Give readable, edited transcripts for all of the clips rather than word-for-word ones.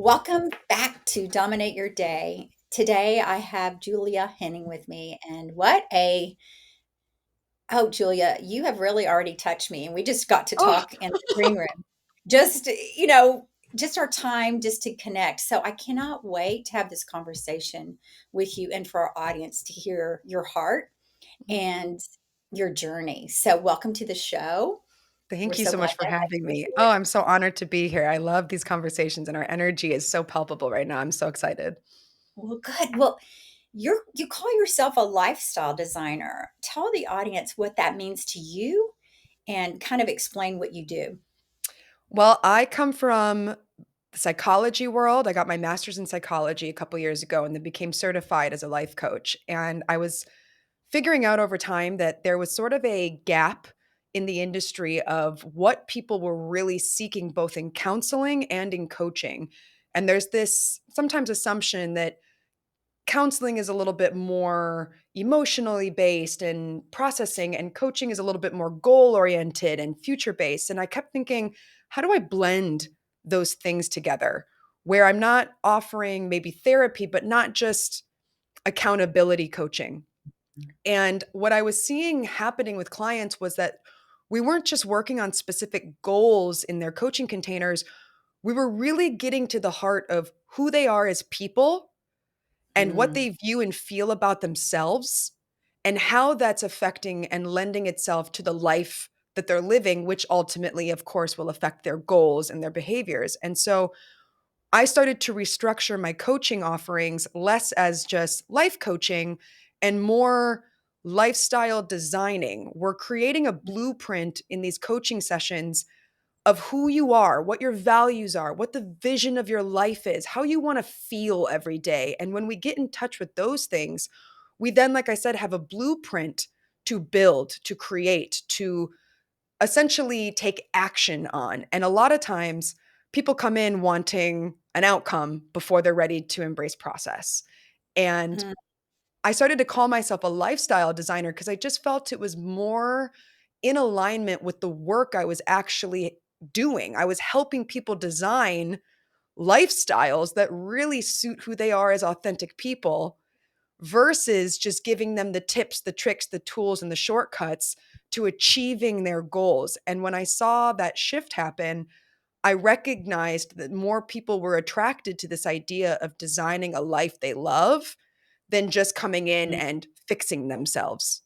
Welcome back to Dominate Your Day. Today I have Julia Henning with me, and oh, Julia, you have really already touched me, and we just got to Oh, talk in the green room. Just, you know, just our time just to connect. So I cannot wait to have this conversation with you and for our audience to hear your heart and your journey. So welcome to the show. We're thank you so so glad much for to have having you me. here. Oh, I'm so honored to be here. I love these conversations and our energy is so palpable right now. I'm so excited. Well, good. Well, you call yourself a lifestyle designer. Tell the audience what that means to you and kind of explain what you do. Well, I come from the psychology world. I got my master's in psychology a couple years ago and then became certified as a life coach. And I was figuring out over time that there was sort of a gap in the industry of what people were really seeking both in counseling and in coaching. And there's this sometimes assumption that counseling is a little bit more emotionally based and processing, and coaching is a little bit more goal oriented and future based. And I kept thinking, how do I blend those things together where I'm not offering maybe therapy, but not just accountability coaching? And what I was seeing happening with clients was that we weren't just working on specific goals in their coaching containers. We were really getting to the heart of who they are as people and what Mm, they view and feel about themselves and how that's affecting and lending itself to the life that they're living, which ultimately, of course, will affect their goals and their behaviors. And so I started to restructure my coaching offerings less as just life coaching and more lifestyle designing. We're creating a blueprint in these coaching sessions of who you are, what your values are, what the vision of your life is, how you want to feel every day. And when we get in touch with those things, we then, like I said, have a blueprint to build, to create, to essentially take action on. And a lot of times people come in wanting an outcome before they're ready to embrace process. And mm, I started to call myself a lifestyle designer because I just felt it was more in alignment with the work I was actually doing. I was helping people design lifestyles that really suit who they are as authentic people versus just giving them the tips, the tricks, the tools, and the shortcuts to achieving their goals. And when I saw that shift happen, I recognized that more people were attracted to this idea of designing a life they love than just coming in mm. and fixing themselves.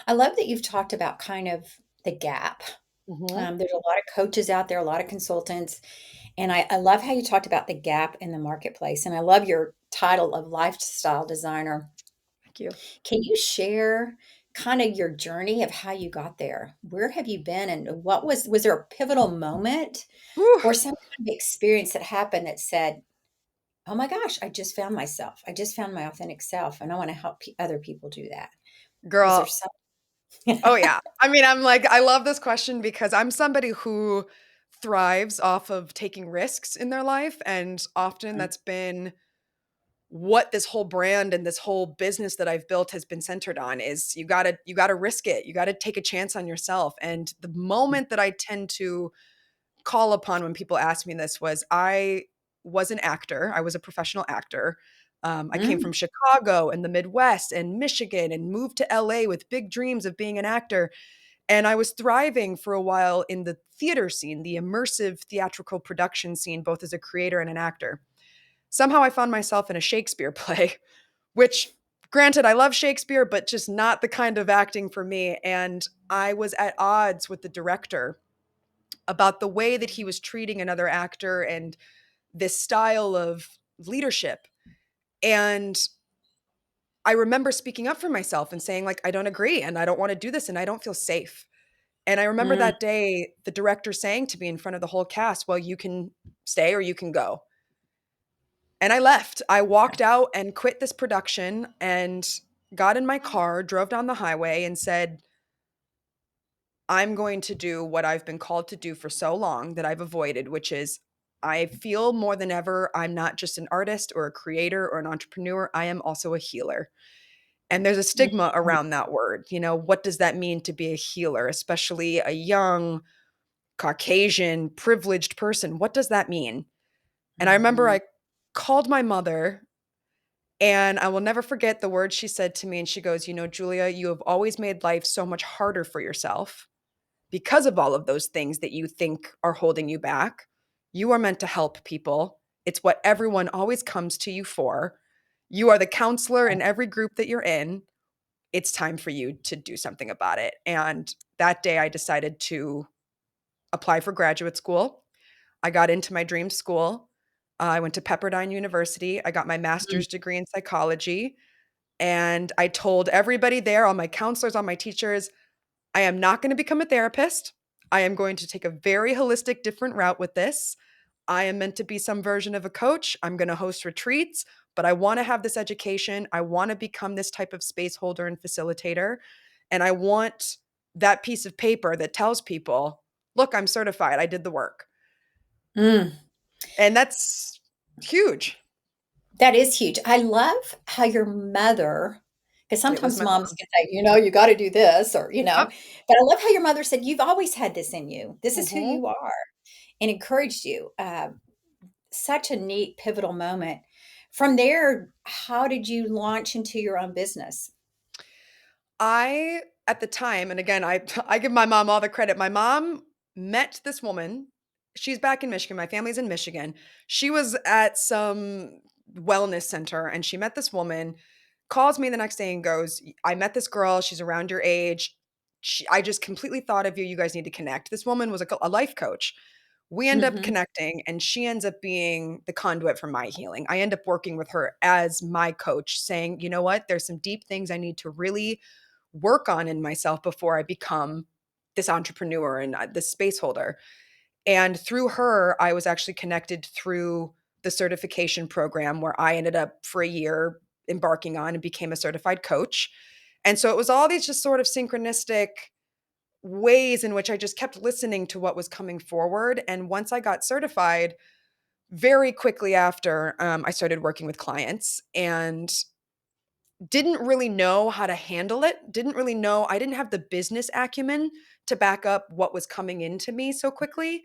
I love that you've talked about kind of the gap. Mhm. There's a lot of coaches out there, a lot of consultants, and I love how you talked about the gap in the marketplace. And I love your title of lifestyle designer. Thank you. Can you share kind of your journey of how you got there? Where have you been and was there a pivotal moment Whew. or some kind of experience that happened that said, "Oh my gosh, I just found myself. I just found my authentic self and I want to help other people do that." Was there Girl, some oh yeah. I mean, I'm like, I love this question because I'm somebody who thrives off of taking risks in their life. And often that's been what this whole brand and this whole business that I've built has been centered on is you gotta risk it. You gotta take a chance on yourself. And the moment that I tend to call upon when people ask me this was I was an actor. I was a professional actor. I came Mm, from Chicago and the Midwest and Michigan and moved to LA with big dreams of being an actor. And I was thriving for a while in the theater scene, the immersive theatrical production scene, both as a creator and an actor. Somehow I found myself in a Shakespeare play, which, granted, I love Shakespeare, but just not the kind of acting for me. And I was at odds with the director about the way that he was treating another actor and this style of leadership. And I remember speaking up for myself and saying, like, I don't agree and I don't want to do this and I don't feel safe. And I remember mm, that day, the director saying to me in front of the whole cast, well, you can stay or you can go. And I left. I walked out and quit this production and got in my car, drove down the highway, and said, I'm going to do what I've been called to do for so long that I've avoided, which is I feel more than ever I'm not just an artist or a creator or an entrepreneur. I am also a healer. And there's a stigma mm. around that word. You know, what does that mean to be a healer, especially a young, Caucasian, privileged person? What does that mean? And I remember Mhm. I called my mother, and I will never forget the words she said to me. And she goes, "You know, Julia, you have always made life so much harder for yourself because of all of those things that you think are holding you back. You are meant to help people. It's what everyone always comes to you for. You are the counselor in every group that you're in. It's time for you to do something about it." And that day I decided to apply for graduate school. I got into my dream school. I went to Pepperdine University. I got my Mm. master's degree in psychology. And I told everybody there, all my counselors, all my teachers, I am not going to become a therapist. I am going to take a very holistic, different route with this. I am meant to be some version of a coach. I'm going to host retreats, but I want to have this education. I want to become this type of space holder and facilitator. And I want that piece of paper that tells people, look, I'm certified. I did the work. Mm. And that's huge. That is huge. I love how your mother, because It was sometimes my moms mom. can say, you got to do this, or, Yep. but I love how your mother said, you've always had this in you. This is who Mhm. you are, and encouraged you. Such a neat, pivotal moment. From there, how did you launch into your own business? I at the time, and again, I give my mom all the credit. My mom met this woman. She's back in Michigan. My family's in Michigan. She was at some wellness center and she met this woman, calls me the next day and goes, I met this girl. She's around your age. I just completely thought of you. You guys need to connect. This woman was a life coach. We end up Hmm. connecting and she ends up being the conduit for my healing. I end up working with her as my coach, saying, you know what? There's some deep things I need to really work on in myself before I become this entrepreneur and this space holder. And through her, I was actually connected through the certification program where I ended up for a year embarking on and became a certified coach. And so it was all these just sort of synchronistic ways in which I just kept listening to what was coming forward. And once I got certified, very quickly after, I started working with clients and didn't really know how to handle it, didn't really know, I didn't have the business acumen to back up what was coming into me so quickly.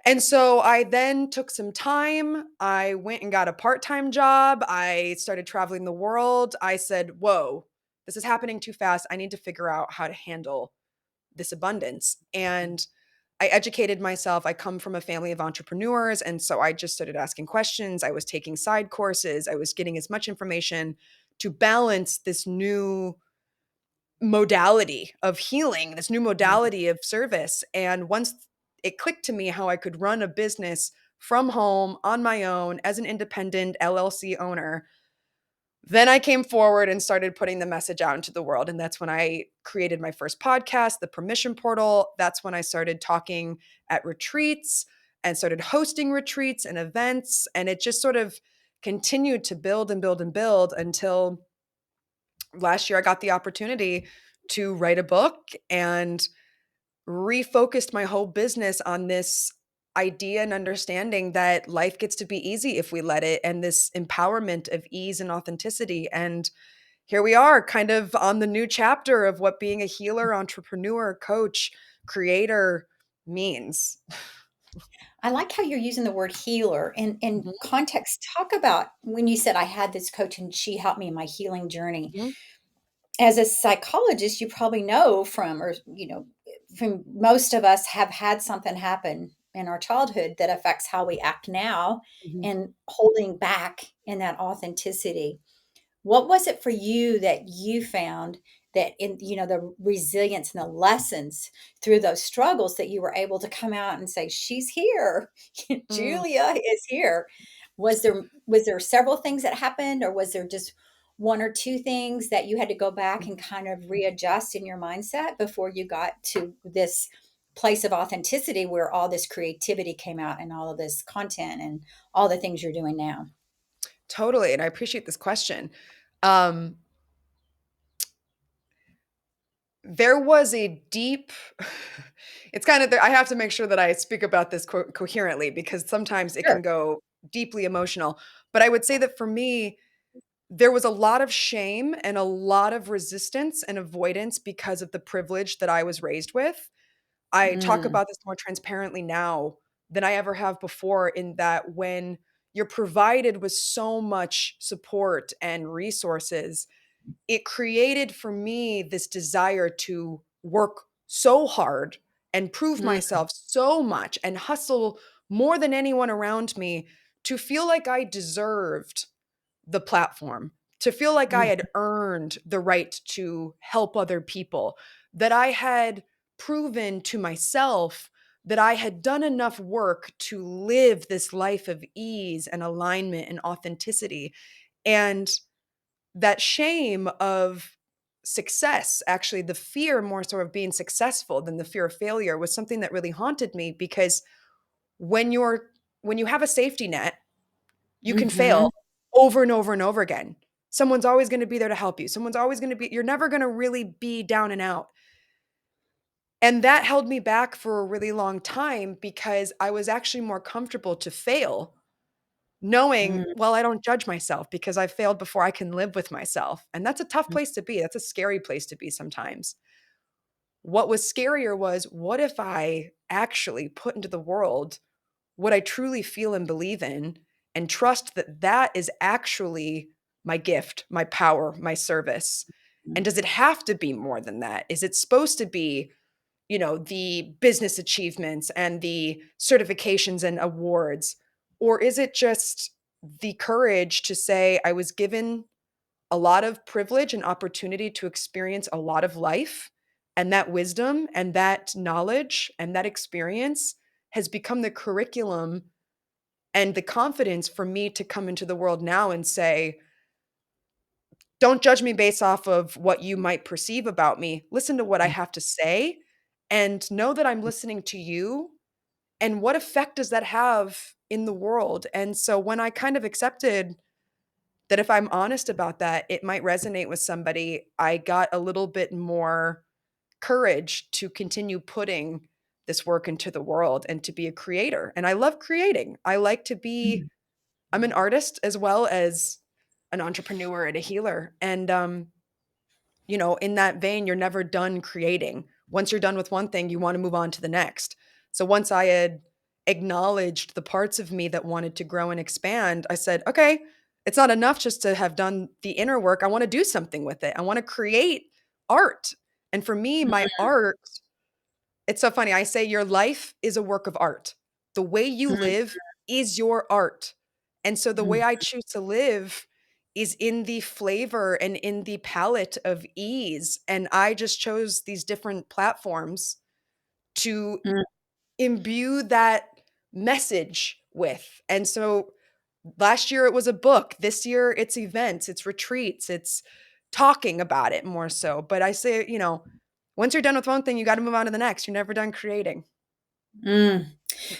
And so I then took some time. I went and got a part-time job. I started traveling the world. I said, "Whoa, this is happening too fast. I need to figure out how to handle this abundance." And I educated myself. I come from a family of entrepreneurs. And so I just started asking questions. I was taking side courses. I was getting as much information to balance this new modality of healing, this new modality of service. And once it clicked to me how I could run a business from home on my own as an independent LLC owner, then I came forward and started putting the message out into the world. And that's when I created my first podcast, The Permission Portal. That's when I started talking at retreats and started hosting retreats and events. And it just sort of continued to build and build and build until last year I got the opportunity to write a book and refocused my whole business on this idea and understanding that life gets to be easy if we let it, and this empowerment of ease and authenticity. And here we are, kind of on the new chapter of what being a healer, entrepreneur, coach, creator means. I like how you're using the word healer in Mhm, context. Talk about when you said I had this coach and she helped me in my healing journey. mhm, As a psychologist, you probably know from, or, from most of us have had something happen in our childhood that affects how we act now mhm, and holding back in that authenticity. What was it for you that you found that in, the resilience and the lessons through those struggles that you were able to come out and say, she's here. mm. Julia is here. Was there several things that happened, or was there just one or two things that you had to go back and kind of readjust in your mindset before you got to this place of authenticity where all this creativity came out and all of this content and all the things you're doing now? Totally, and I appreciate this question. Um, There was a deep it's kind of I have to make sure that I speak about this coherently because sometimes it Sure. can go deeply emotional. But I would say that for me, there was a lot of shame and a lot of resistance and avoidance because of the privilege that I was raised with. I talk Mm. about this more transparently now. than I ever have before, in that when you're provided with so much support and resources, it created for me this desire to work so hard and prove Mm, myself so much and hustle more than anyone around me, to feel like I deserved the platform, to feel like I mm, had earned the right to help other people, that I had proven to myself that I had done enough work to live this life of ease and alignment and authenticity. And that shame of success, actually, the fear more so of being successful than the fear of failure, was something that really haunted me, because when you're when you have a safety net, you can mhm, fail over and over and over again. Someone's always going to be there to help you. Someone's always going to be, you're never going to really be down and out. And that held me back for a really long time, because I was actually more comfortable to fail, knowing, mm, well, I don't judge myself because I failed before, I can live with myself. And that's a tough mm, place to be. That's a scary place to be sometimes. What was scarier was, what if I actually put into the world what I truly feel and believe in, and trust that that is actually my gift, my power, my service? And does it have to be more than that? Is it supposed to be, the business achievements and the certifications and awards? Or is it just the courage to say, I was given a lot of privilege and opportunity to experience a lot of life, and that wisdom and that knowledge and that experience has become the curriculum and the confidence for me to come into the world now and say, don't judge me based off of what you might perceive about me. Listen to what I have to say, and know that I'm listening to you. And what effect does that have in the world? And so when I kind of accepted that if I'm honest about that, it might resonate with somebody, I got a little bit more courage to continue putting this work into the world and to be a creator. And I love creating. I like to be, mm, I'm an artist as well as an entrepreneur and a healer. And in that vein, you're never done creating. Once you're done with one thing, you want to move on to the next. So once I had acknowledged the parts of me that wanted to grow and expand, I said, okay, it's not enough just to have done the inner work. I want to do something with it. I want to create art. And for me, my art, it's so funny. I say your life is a work of art. The way you mm, live is your art. And so the way mm, I choose to live is in the flavor and in the palette of ease. And I just chose these different platforms to mm. imbue that message with. And so last year it was a book. This year it's events, it's retreats, it's talking about it more so. But I say, once you're done with one thing, you got to move on to the next. You're never done creating. Mm.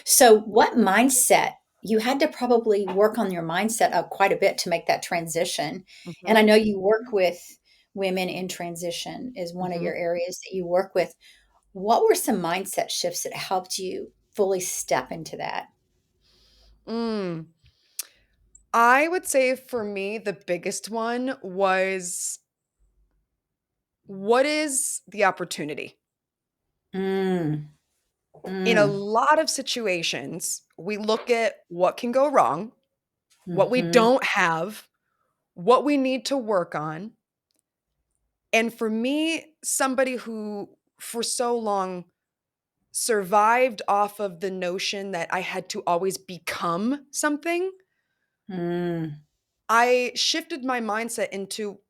So, what mindset you had to probably work on your mindset up quite a bit to make that transition. And I Mhm, know you work with women in transition is one of mhm. your areas that you work with. What were some mindset shifts that helped you fully step into that? Mm. I would say for me, the biggest one was, what is the opportunity? Mm, In a mm, lot of situations, we look at what can go wrong, what we mhm, don't have, what we need to work on. And for me, somebody who for so long survived off of the notion that I had to always become something, mm, I shifted my mindset into,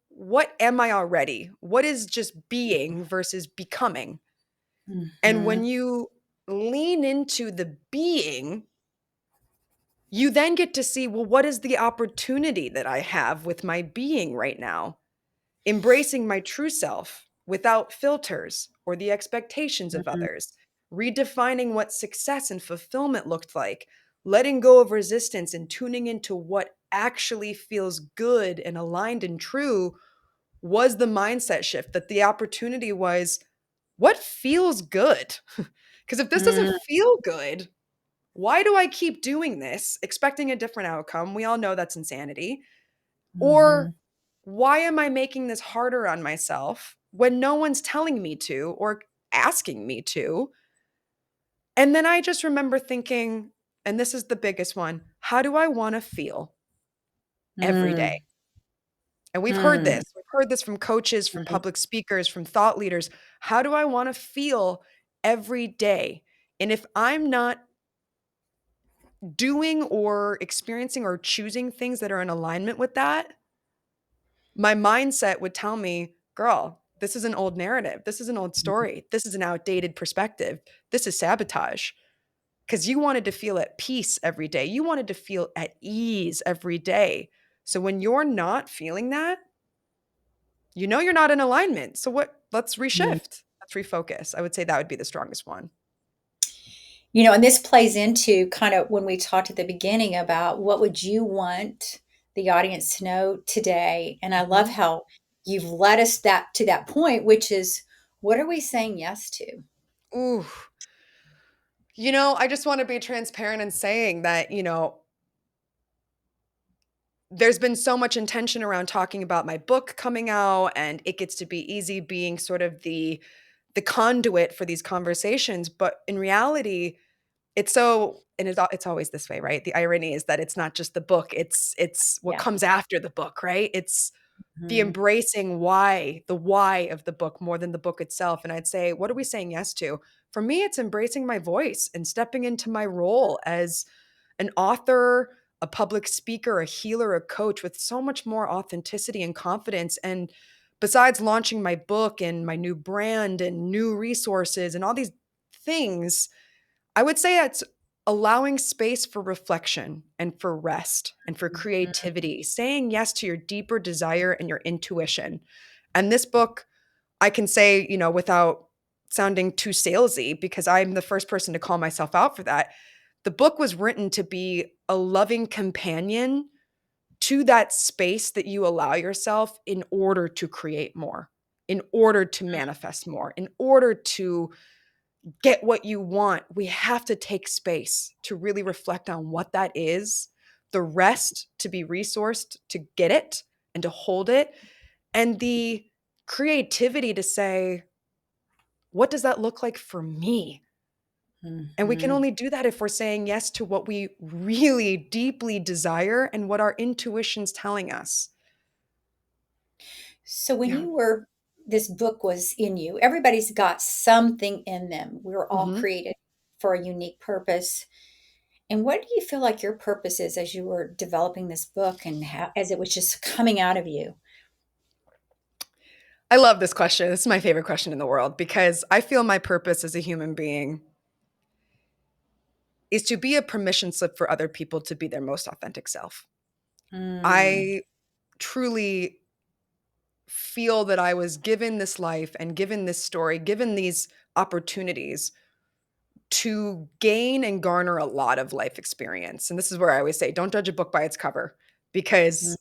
what am I already? What is just being versus becoming? And mhm, when you lean into the being, you then get to see, well, what is the opportunity that I have with my being right now? Embracing my true self without filters or the expectations of mhm, others, redefining what success and fulfillment looked like, letting go of resistance and tuning into what actually feels good and aligned and true, was the mindset shift. That the opportunity was, what feels good? Because if this doesn't mm, feel good, why do I keep doing this, expecting a different outcome? We all know that's insanity. Or mhm, why am I making this harder on myself when no one's telling me to or asking me to? And then I just remember thinking, and this is the biggest one, how do I want to feel every day? Mm, And we've heard mm, this. We've heard this from coaches, from mm, public speakers, from thought leaders. How do I want to feel every day? And if I'm not doing or experiencing or choosing things that are in alignment with that, my mindset would tell me, girl, this is an old narrative. This is an old story. This is an outdated perspective. This is sabotage because you wanted to feel at peace every day. You wanted to feel at ease every day. So when you're not feeling that, you know you're not in alignment. So what? Let's mm. reshift. Let's refocus. I would say that would be the strongest one. And this plays into kind of when we talked at the beginning about what would you want the audience to know today. And I love Mhm. how you've led us that to that point, which is what are we saying yes to? Ooh. I just want to be transparent in saying that, there's been so much intention around talking about my book coming out, and it gets to be easy being sort of the conduit for these conversations, but in reality, it's always this way, right? The irony is that it's not just the book, it's what Yeah. comes after the book, right? It's the Mhm. embracing the why of the book more than the book itself. And I'd say, what are we saying yes to? For me, it's embracing my voice and stepping into my role as an author, a public speaker, a healer, a coach with so much more authenticity and confidence. And besides launching my book and my new brand and new resources and all these things, I would say it's allowing space for reflection and for rest and for creativity, saying yes to your deeper desire and your intuition. And this book, I can say, without sounding too salesy, because I'm the first person to call myself out for that. The book was written to be a loving companion to that space that you allow yourself in order to create more, in order to manifest more, in order to get what you want. We have to take space to really reflect on what that is, the rest to be resourced to get it and to hold it, and the creativity to say, what does that look like for me? And we can Mhm. only do that if we're saying yes to what we really deeply desire and what our intuition's telling us. So when Yeah. you were this book was in you, everybody's got something in them. We were all Mhm. created for a unique purpose. And what do you feel like your purpose is as you were developing this book and how, as it was just coming out of you? I love this question. This is my favorite question in the world because I feel my purpose as a human being is to be a permission slip for other people to be their most authentic self. Mm, I truly feel that I was given this life and given this story, given these opportunities to gain and garner a lot of life experience. And this is where I always say, don't judge a book by its cover mm, because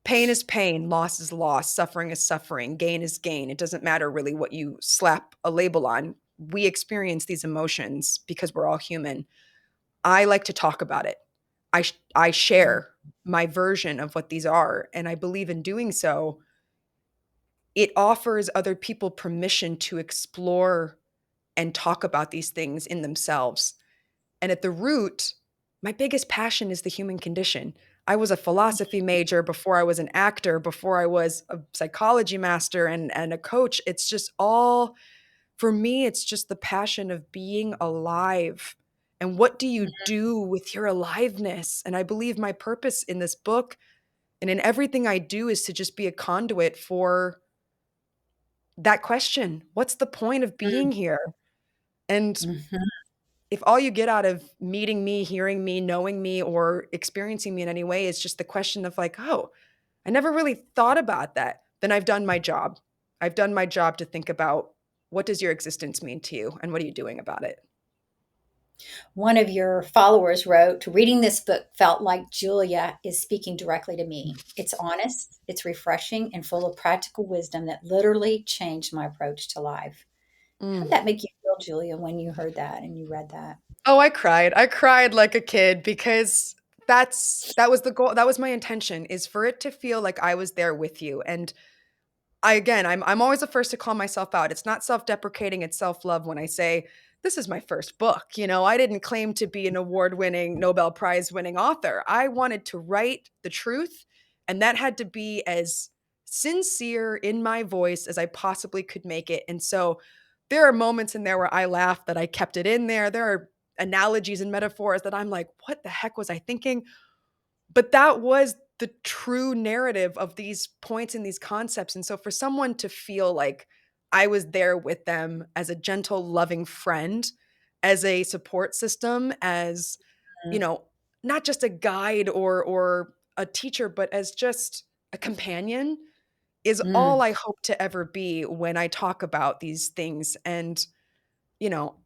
pain is pain, loss is loss, suffering is suffering, gain is gain. It doesn't matter really what you slap a label on. We experience these emotions because we're all human. I like to talk about it. I mm, share my version of what these are. And I believe in doing so, it offers other people permission to explore and talk about these things in themselves. And at the root, my biggest passion is the human condition. I was a philosophy major before I was an actor, before I was a psychology master and a coach. It's just all, for me, it's just the passion of being alive. And what do you do with your aliveness? And I believe my purpose in this book and in everything I do is to just be a conduit for that question. What's the point of being here? And mhm. if all you get out of meeting me, hearing me, knowing me, or experiencing me in any way is just the question of like, oh, I never really thought about that, then I've done my job. I've done my job to think about what does your existence mean to you and what are you doing about it? One of your followers wrote, reading this book felt like Julia is speaking directly to me. It's honest, it's refreshing, and full of practical wisdom that literally changed my approach to life. How Mm. did that make you feel, Julia, when you heard that and you read that? Oh, I cried. I cried like a kid because that was the goal. That was my intention is for it to feel like I was there with you. And I'm always the first to call myself out. It's not self-deprecating, it's self-love when I say this is my first book. I didn't claim to be an award-winning, Nobel Prize-winning author. I wanted to write the truth, and that had to be as sincere in my voice as I possibly could make it. And so there are moments in there where I laugh that I kept it in there. There are analogies and metaphors that I'm like, what the heck was I thinking? But that was the true narrative of these points and these concepts. And so for someone to feel like I was there with them as a gentle, loving friend, as a support system, as, you Mm, know, not just a guide or a teacher, but as just a companion is all mm, I hope to ever be when I talk about these things. And, you know,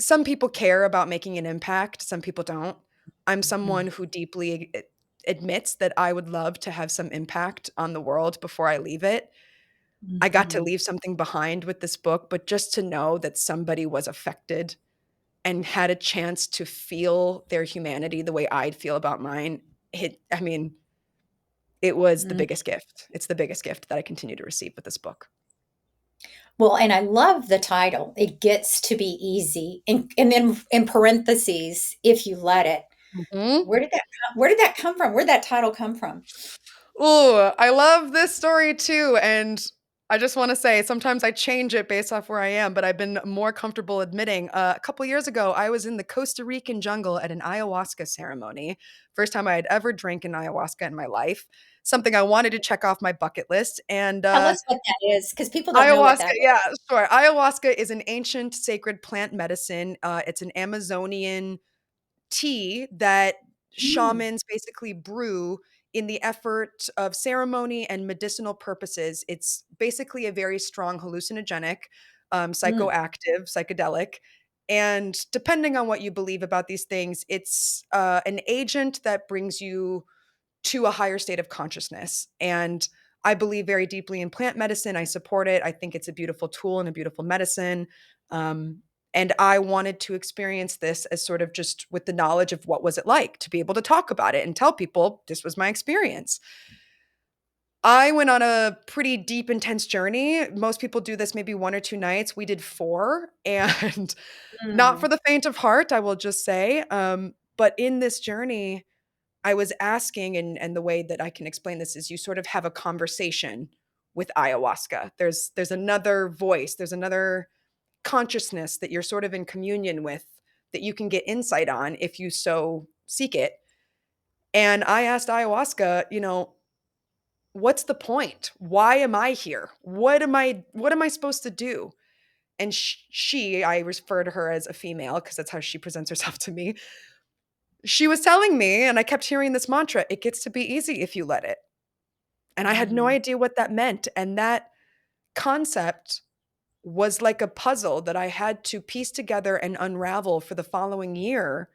some people care about making an impact, some people don't. I'm someone mm, who deeply admits that I would love to have some impact on the world before I leave it. I got to mhm. leave something behind with this book, but just to know that somebody was affected and had a chance to feel their humanity the way I'd feel about mine, I mean, it was the Mm. biggest gift. It's the biggest gift that I continue to receive with this book. Well, and I love the title. It gets to be easy. And then in parentheses, if you let it. Mhm. Where did that come from? Where'd that title come from? Ooh, I love this story too, and I just wanna say sometimes I change it based off where I am, but I've been more comfortable admitting, a couple years ago, I was in the Costa Rican jungle at an ayahuasca ceremony. First time I had ever drank an ayahuasca in my life, something I wanted to check off my bucket list, and, Tell us what that is, because people don't know what ayahuasca that yeah, is. sure. Ayahuasca is an ancient sacred plant medicine, it's an Amazonian tea that Mm, shamans basically brew in the effort of ceremony and medicinal purposes. It's basically a very strong hallucinogenic, mm, psychoactive, psychedelic. And depending on what you believe about these things, it's an agent that brings you to a higher state of consciousness. And I believe very deeply in plant medicine. I support it. I think it's a beautiful tool and a beautiful medicine. Um, and I wanted to experience this as sort of just with the knowledge of what was it like to be able to talk about it and tell people this was my experience. I went on a pretty deep, intense journey. Most people do this maybe 1 or 2 nights. We did 4, and not for mm, the faint of heart, I will just say. But in this journey, I was asking, and the way that I can explain this is you sort of have a conversation with ayahuasca. There's another voice, there's another consciousness that you're sort of in communion with that you can get insight on if you so seek it. And I asked ayahuasca, what's the point? Why am I here? What am I supposed to do? And she, I refer to her as a female because that's how she presents herself to me. She was telling me, and I kept hearing this mantra, it gets to be easy if you let it. And I had no mm, idea what that meant. And that concept was like a puzzle that I had to piece together and unravel for the following year,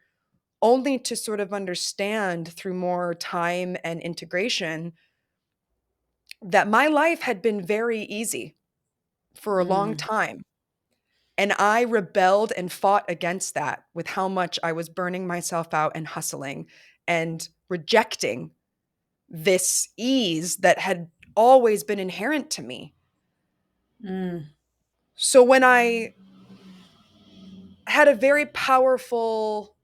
only to sort of understand through more time and integration that my life had been very easy for a long mm, time. And I rebelled and fought against that with how much I was burning myself out and hustling and rejecting this ease that had always been inherent to me. mm, So when I had a very powerful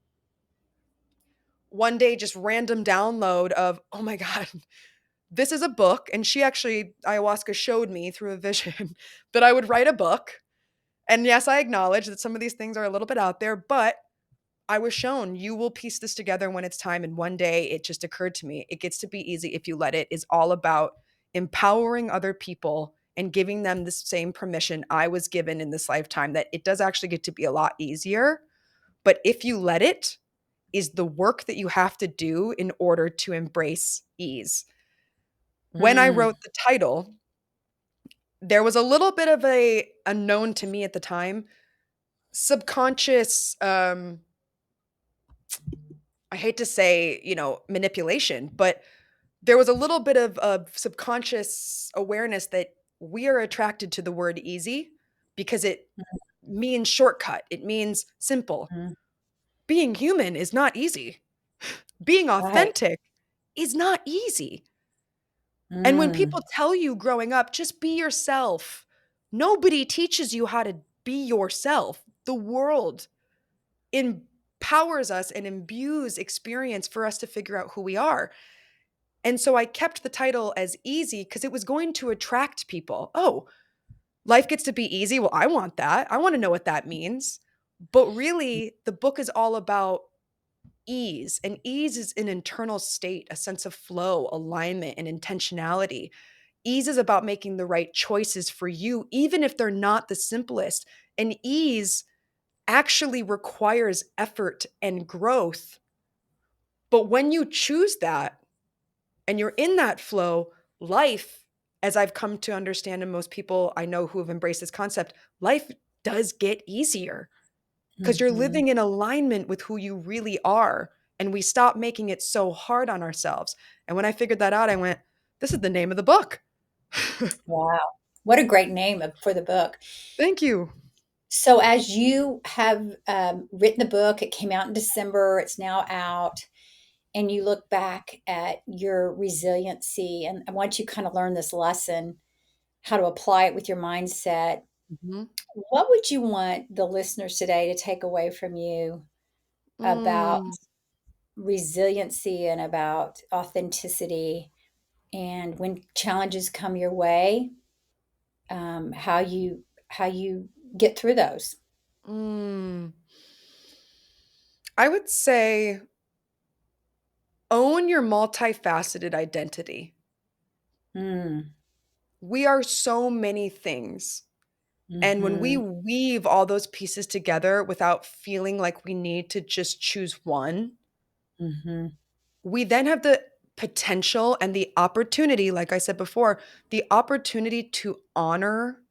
one day just random download of, oh my God, this is a book. And she actually, ayahuasca showed me through a vision that I would write a book. And yes, I acknowledge that some of these things are a little bit out there, but I was shown you will piece this together when it's time. And one day it just occurred to me it gets to be easy if you let it is all about empowering other people and giving them the same permission I was given in this lifetime that it does actually get to be a lot easier. But if you let it, is the work that you have to do in order to embrace ease. When I mm, wrote the title, there was a little bit of a unknown to me at the time subconscious I hate to say, manipulation, but there was a little bit of subconscious awareness that we are attracted to the word easy because it means shortcut. It means simple. mm. Being human is not easy. Being Right. authentic is not easy. And when Mm, people tell you growing up, just be yourself, nobody teaches you how to be yourself. The world empowers us and imbues experience for us to figure out who we are. And so I kept the title as easy because it was going to attract people. Oh, life gets to be easy. Well, I want that. I want to know what that means. But really, the book is all about ease. And ease is an internal state, a sense of flow, alignment, and intentionality. Ease is about making the right choices for you, even if they're not the simplest. And ease actually requires effort and growth. But when you choose that and you're in that flow, life, as I've come to understand, and most people I know who have embraced this concept, life does get easier because you're Mhm. living in alignment with who you really are. And we stop making it so hard on ourselves. And when I figured that out, I went, this is the name of the book. Wow. What a great name for the book. Thank you. So, as you have written the book, it came out in December, it's now out, and you look back at your resiliency, and once you kind of learn this lesson, how to apply it with your mindset, Mhm. what would you want the listeners today to take away from you about Mm, resiliency and about authenticity? And when challenges come your way, how you get through those? mm. I would say own your multifaceted identity. Mm, We are so many things. And when we mhm, weave all those pieces together without feeling like we need to just choose one, mhm, we then have the potential and the opportunity, like I said before, the opportunity to honor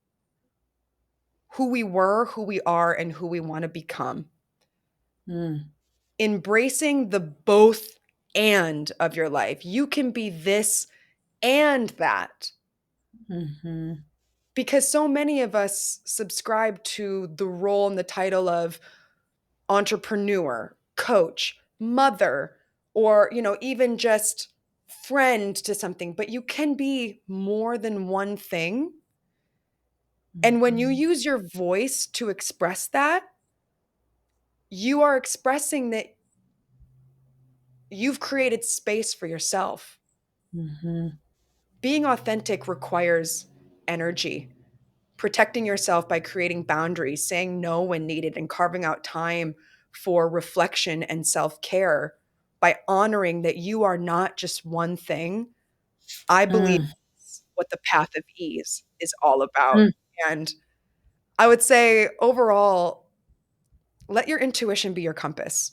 who we were, who we are, and who we want to become. mm, Embracing the both and of your life. You can be this and that. mhm, Because so many of us subscribe to the role and the title of entrepreneur, coach, mother, or, even just friend to something, but you can be more than one thing. And when you mhm, use your voice to express that, you are expressing that you've created space for yourself. mhm, Being authentic requires energy. Protecting yourself by creating boundaries, saying no when needed, and carving out time for reflection and self care by honoring that you are not just one thing. I believe mm, that's what the path of ease is all about. mm, And I would say overall, let your intuition be your compass.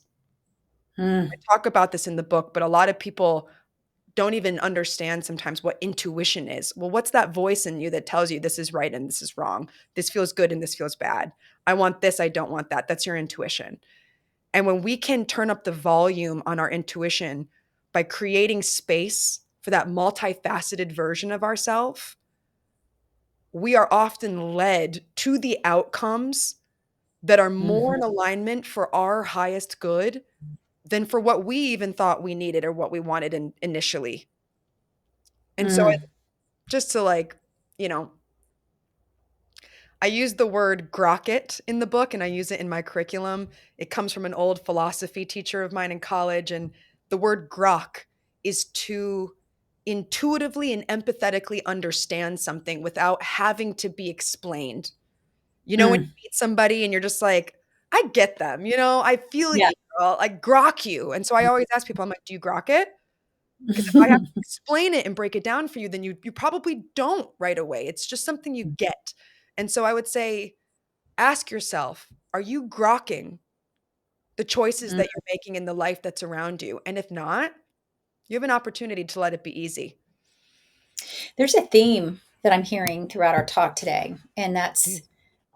mm, I talk about this in the book, but a lot of people don't even understand sometimes what intuition is. Well, what's that voice in you that tells you this is right and this is wrong? This feels good and this feels bad. I want this, I don't want that. That's your intuition. And when we can turn up the volume on our intuition by creating space for that multifaceted version of ourselves, we are often led to the outcomes that are more mhm, in alignment for our highest good than for what we even thought we needed or what we wanted initially. And so mm, just to you know, I use the word grok it in the book and I use it in my curriculum. It comes from an old philosophy teacher of mine in college. And the word grok is to intuitively and empathetically understand something without having to be explained. When you mm. meet somebody and you're just like, I get them, I feel Yeah. you, girl, I grok you. And so I always ask people, I'm like, do you grok it? Because if I have to explain it and break it down for you, then you probably don't right away. It's just something you get. And so I would say, ask yourself, are you grokking the choices Mm. that you're making in the life that's around you? And if not, you have an opportunity to let it be easy. There's a theme that I'm hearing throughout our talk today, and that's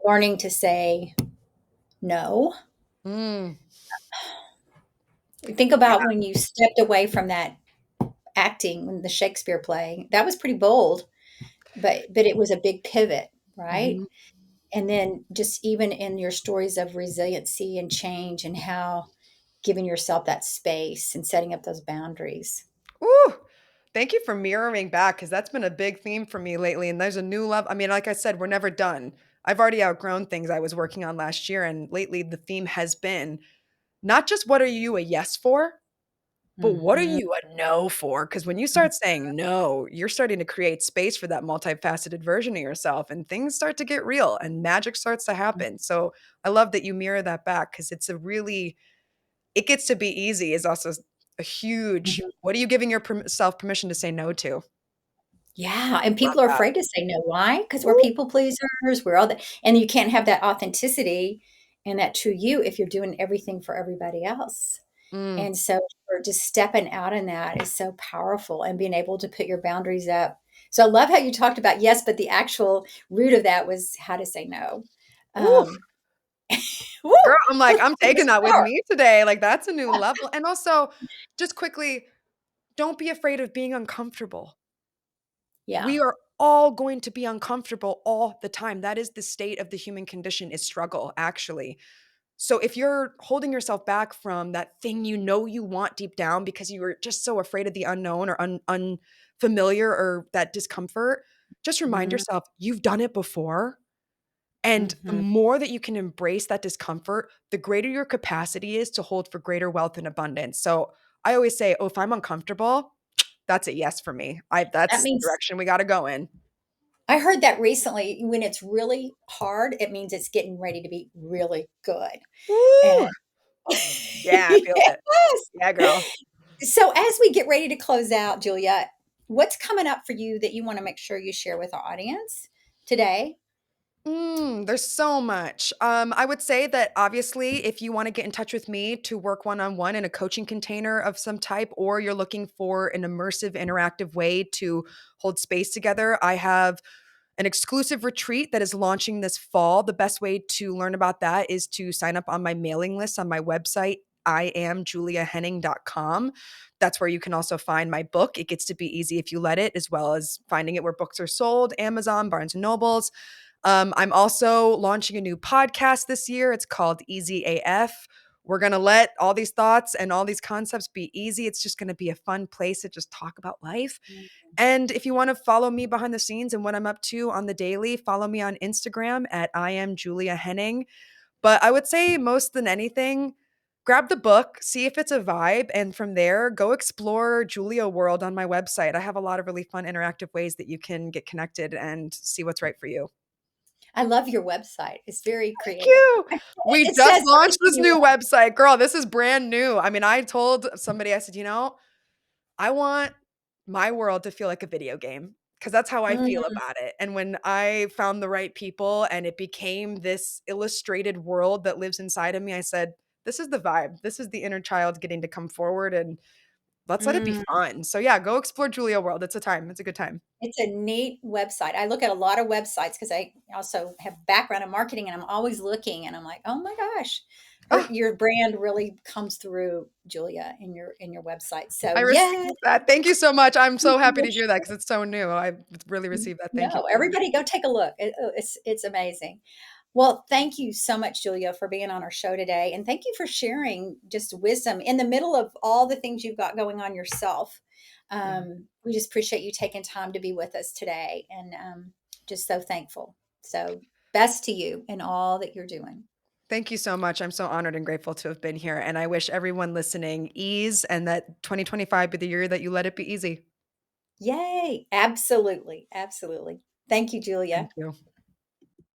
learning to say no. Mm, Think yeah. about when you stepped away from that acting in the Shakespeare play. That was pretty bold, but it was a big pivot, right? Mhm. And then just even in your stories of resiliency and change and how giving yourself that space and setting up those boundaries. Ooh, thank you for mirroring back because that's been a big theme for me lately. And there's a new level. I mean, like I said, we're never done. I've already outgrown things I was working on last year. And lately, the theme has been not just what are you a yes for, but what are Mhm. you a no for? Because when you start saying no, you're starting to create space for that multifaceted version of yourself, and things start to get real and magic starts to happen. So I love that you mirror that back because it's a really, it gets to be easy is also a huge, Mhm. what are you giving yourself permission to say no to? Yeah, and Love people are that. afraid to say no. Why? Because 'Cause we're Ooh, people pleasers, we're all that, and you can't have that authenticity and that true you if you're doing everything for everybody else. mm. And so for just stepping out in that is so powerful and being able to put your boundaries up. So I love how you talked about yes, but the actual root of that was how to say no. Ooh, Um, woo, girl, I'm like, let's I'm give taking this that with power. me today. Like, that's a new level. And also, just quickly, don't be afraid of being uncomfortable. We Yeah. are all going to be uncomfortable all the time. That is the state of the human condition is struggle, actually. So if you're holding yourself back from that thing you know you want deep down because you were just so afraid of the unknown or unfamiliar or that discomfort, just remind Mhm, yourself you've done it before. And the mhm. more that you can embrace that discomfort, the greater your capacity is to hold for greater wealth and abundance. So I always say, oh, if I'm uncomfortable, that's a yes for me. That That's the means direction we got to go in. I heard that recently, when it's really hard, it means it's getting ready to be really good, and Woo! Yeah, I feel it. yes. Yeah, girl. So as we get ready to close out, Julia, what's coming up for you that you wanna make sure you share with our audience today? There's so much. I would say that obviously, if you want to get in touch with me to work one on one in a coaching container of some type, or you're looking for an immersive, interactive way to hold space together, I have an exclusive retreat that is launching this fall. The best way to learn about that is to sign up on my mailing list on my website, iamjuliahenning.com. That's where you can also find my book. It gets to be easy if you let it, as well as finding it where books are sold, Amazon, Barnes and Nobles. I'm also launching a new podcast this year. It's called Easy AF. We're going to let all these thoughts and all these concepts be easy. It's just going to be a fun place to just talk about life. And if you want to follow me behind the scenes and what I'm up to on the daily, follow me on Instagram at I am Julia Henning. But I would say most than anything, grab the book, see if it's a vibe, and from there, go explore Julia World on my website. I have a lot of really fun interactive ways that you can get connected and see what's right for you. I love your website. It's very Thank creative. you. We It just says launched everything this you new want. website. Girl, this is brand new. I mean, I told somebody, I said, I want my world to feel like a video game because that's how I feel Mm, about it. And when I found the right people and it became this illustrated world that lives inside of me, I said, this is the vibe. This is the inner child getting to come forward and let's let it be mm. fun. So yeah, go explore Julia World. It's a time. It's a good time. It's a neat website. I look at a lot of websites because I also have background in marketing, and I'm always looking, and I'm like, "Oh my gosh, Oh, your brand really comes through, Julia, in your website." So, I yeah. received that. Thank you so much. I'm so happy to hear that because it's so new. I really received that. Thank you No, so much. everybody go take a look. It's amazing. Well, thank you so much, Julia, for being on our show today, and thank you for sharing just wisdom in the middle of all the things you've got going on yourself. Yeah. We just appreciate you taking time to be with us today, and just so thankful. So, best to you in all that you're doing. Thank you so much. I'm so honored and grateful to have been here. And I wish everyone listening ease and that 2025 be the year that you let it be easy. Yay! Absolutely, absolutely. Thank you, Thank Julia. you.